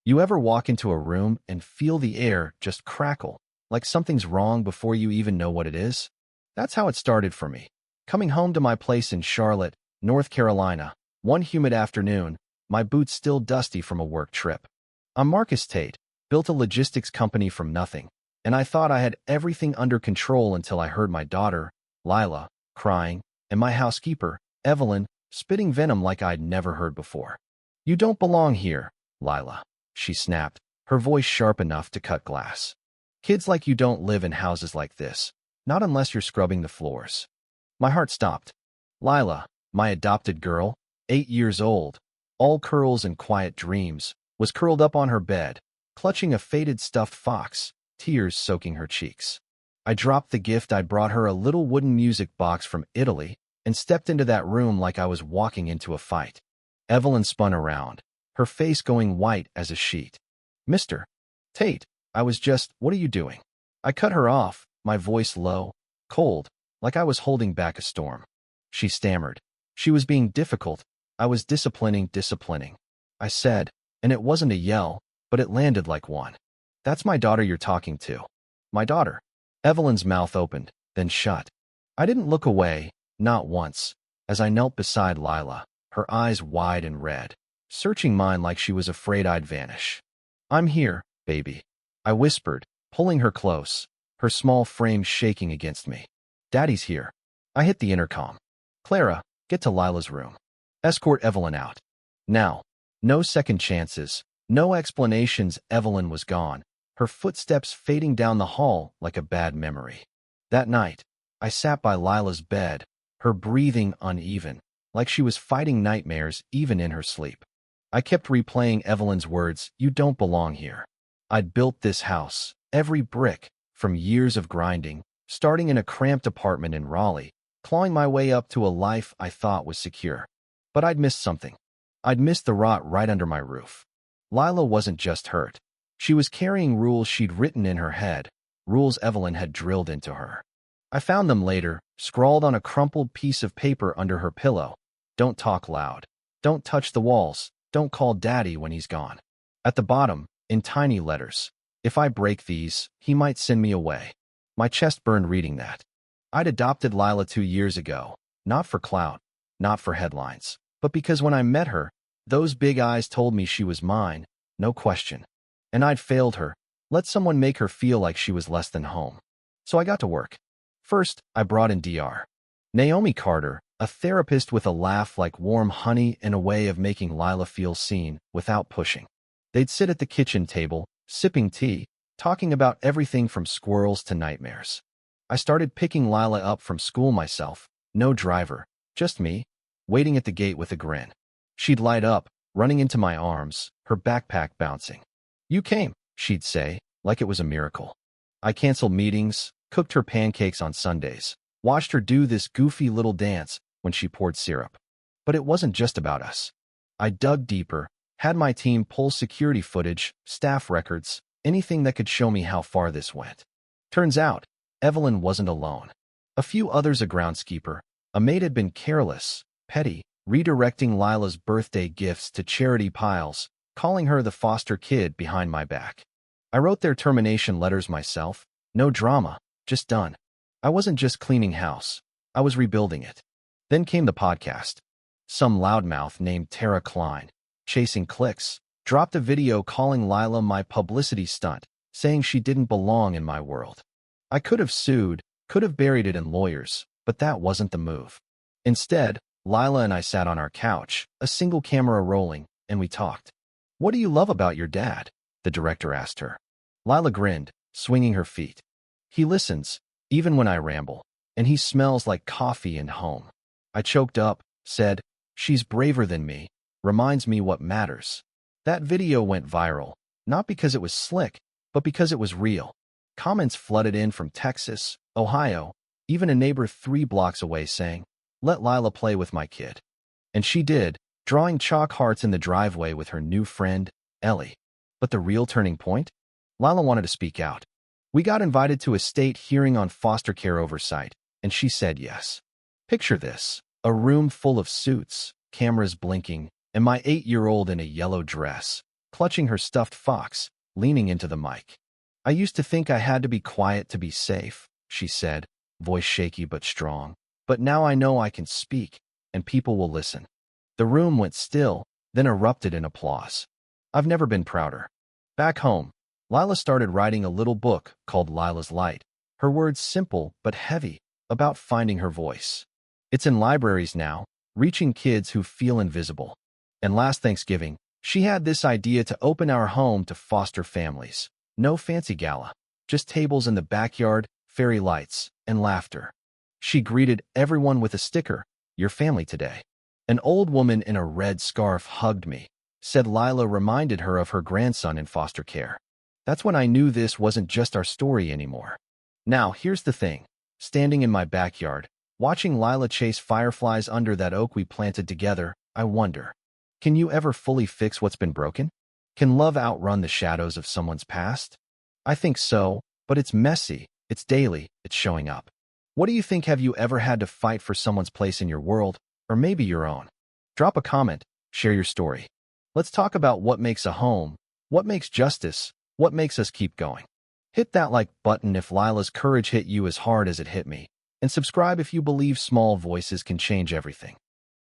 You ever walk into a room and feel the air just crackle, like something's wrong before you even know what it is? That's how it started for me. Coming home to my place in Charlotte, North Carolina, one humid afternoon, my boots still dusty from a work trip. I'm Marcus Tate, built a logistics company from nothing, and I thought I had everything under control until I heard my daughter, Lila, crying, and my housekeeper, Evelyn, spitting venom like I'd never heard before. "You don't belong here, Lila," she snapped, her voice sharp enough to cut glass. "Kids like you don't live in houses like this, not unless you're scrubbing the floors." My heart stopped. Lila, my adopted girl, 8 years old, all curls and quiet dreams, was curled up on her bed, clutching a faded stuffed fox, tears soaking her cheeks. I dropped the gift I'd brought her, a little wooden music box from Italy, and stepped into that room like I was walking into a fight. Evelyn spun around, her face going white as a sheet. "Mr. Tate, what are you doing?" I cut her off, my voice low, cold, like I was holding back a storm. She stammered. She was being difficult. I was disciplining. I said, and it wasn't a yell, but it landed like one. "That's my daughter you're talking to." "My daughter?" Evelyn's mouth opened, then shut. I didn't look away, not once, as I knelt beside Lila, her eyes wide and red, searching mine like she was afraid I'd vanish. "I'm here, baby," I whispered, pulling her close, her small frame shaking against me. "Daddy's here." I hit the intercom. "Clara, get to Lila's room. Escort Evelyn out. Now." No second chances, no explanations. Evelyn was gone, her footsteps fading down the hall like a bad memory. That night, I sat by Lila's bed, her breathing uneven, like she was fighting nightmares even in her sleep. I kept replaying Evelyn's words, "You don't belong here." I'd built this house, every brick, from years of grinding, starting in a cramped apartment in Raleigh, clawing my way up to a life I thought was secure. But I'd missed something. I'd missed the rot right under my roof. Lila wasn't just hurt. She was carrying rules she'd written in her head, rules Evelyn had drilled into her. I found them later, scrawled on a crumpled piece of paper under her pillow. "Don't talk loud. Don't touch the walls. Don't call Daddy when he's gone." At the bottom, in tiny letters, "If I break these, he might send me away." My chest burned reading that. I'd adopted Lila 2 years ago, not for clout, not for headlines, but because when I met her, those big eyes told me she was mine, no question. And I'd failed her, let someone make her feel like she was less than home. So I got to work. First, I brought in Dr. Naomi Carter, a therapist with a laugh like warm honey and a way of making Lila feel seen without pushing. They'd sit at the kitchen table, sipping tea, talking about everything from squirrels to nightmares. I started picking Lila up from school myself, no driver, just me, waiting at the gate with a grin. She'd light up, running into my arms, her backpack bouncing. "You came," she'd say, like it was a miracle. I canceled meetings, cooked her pancakes on Sundays, watched her do this goofy little dance when she poured syrup. But it wasn't just about us. I dug deeper, had my team pull security footage, staff records, anything that could show me how far this went. Turns out, Evelyn wasn't alone. A few others, a groundskeeper, a maid had been careless, petty, redirecting Lila's birthday gifts to charity piles, calling her the foster kid behind my back. I wrote their termination letters myself, no drama, just done. I wasn't just cleaning house, I was rebuilding it. Then came the podcast. Some loudmouth named Tara Klein, chasing clicks, dropped a video calling Lila my publicity stunt, saying she didn't belong in my world. I could have sued, could have buried it in lawyers, but that wasn't the move. Instead, Lila and I sat on our couch, a single camera rolling, and we talked. "What do you love about your dad?" the director asked her. Lila grinned, swinging her feet. "He listens, even when I ramble, and he smells like coffee and home." I choked up, said, "She's braver than me, reminds me what matters." That video went viral, not because it was slick, but because it was real. Comments flooded in from Texas, Ohio, even a neighbor 3 blocks away saying, "Let Lila play with my kid." And she did, drawing chalk hearts in the driveway with her new friend, Ellie. But the real turning point? Lila wanted to speak out. We got invited to a state hearing on foster care oversight, and she said yes. Picture this, a room full of suits, cameras blinking, and my 8-year-old in a yellow dress, clutching her stuffed fox, leaning into the mic. I used to think I had to be quiet to be safe, she said, voice shaky but strong. But now I know I can speak, and people will listen. The room went still, then erupted in applause. I've never been prouder. Back home, Lila started writing a little book called Lila's Light. Her words simple but heavy, about finding her voice. It's in libraries now, reaching kids who feel invisible. And last Thanksgiving, she had this idea to open our home to foster families. No fancy gala, just tables in the backyard, fairy lights, and laughter. She greeted everyone with a sticker, "Your family today." An old woman in a red scarf hugged me, said Lila reminded her of her grandson in foster care. That's when I knew this wasn't just our story anymore. Now, here's the thing. Standing in my backyard, watching Lila chase fireflies under that oak we planted together, I wonder, can you ever fully fix what's been broken? Can love outrun the shadows of someone's past? I think so, but it's messy, it's daily, it's showing up. What do you think? Have you ever had to fight for someone's place in your world, or maybe your own? Drop a comment, share your story. Let's talk about what makes a home, what makes justice, what makes us keep going. Hit that like button if Lila's courage hit you as hard as it hit me, and subscribe if you believe small voices can change everything.